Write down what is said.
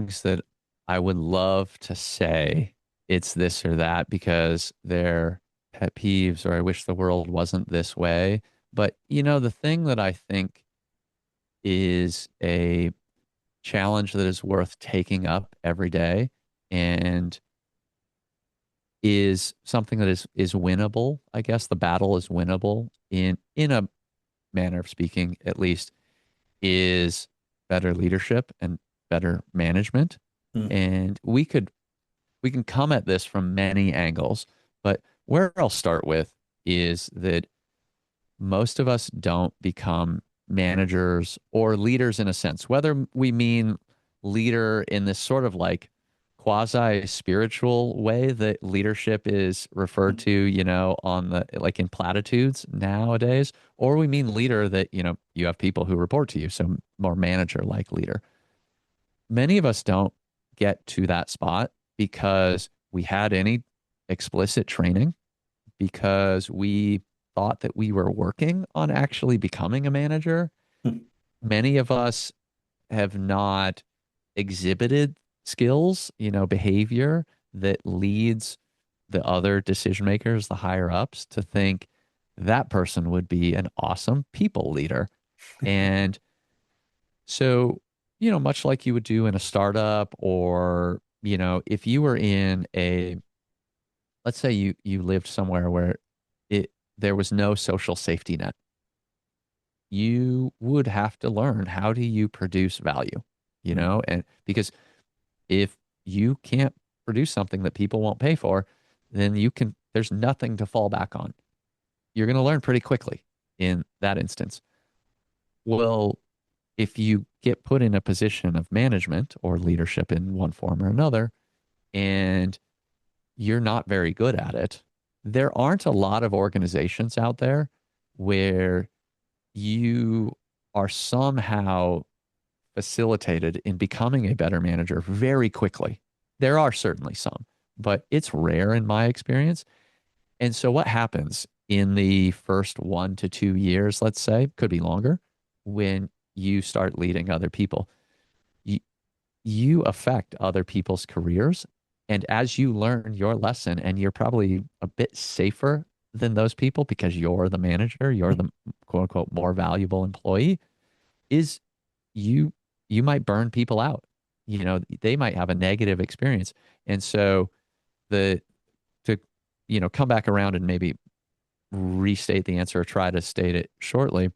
things that I would love to say it's this or that because they're pet peeves or I wish the world wasn't this way. But the thing that I think is a challenge that is worth taking up every day and is something that is winnable. I guess the battle is winnable in a manner of speaking, at least, is better leadership and better management. Mm. And we can come at this from many angles, but where I'll start with is that most of us don't become managers or leaders in a sense, whether we mean leader in this sort of like quasi spiritual way that leadership is referred to, on the like in platitudes nowadays, or we mean leader that, you have people who report to you, so more manager like leader. Many of us don't get to that spot because we had any explicit training, because we thought that we were working on actually becoming a manager. Mm. Many of us have not exhibited skills, behavior that leads the other decision makers, the higher ups, to think that person would be an awesome people leader. And so, much like you would do in a startup or, if you were in let's say you lived somewhere where there was no social safety net, you would have to learn how do you produce value, Mm. and because if you can't produce something that people won't pay for, then there's nothing to fall back on. You're going to learn pretty quickly in that instance. Well, if you get put in a position of management or leadership in one form or another, and you're not very good at it, there aren't a lot of organizations out there where you are somehow facilitated in becoming a better manager very quickly. There are certainly some, but it's rare in my experience. And so what happens in the first 1 to 2 years, let's say, could be longer, when you start leading other people, you, you affect other people's careers. And as you learn your lesson, and you're probably a bit safer than those people because you're the manager, you're the quote unquote more valuable employee, is you you might burn people out. They might have a negative experience. And so the to come back around and maybe restate the answer or try to state it shortly,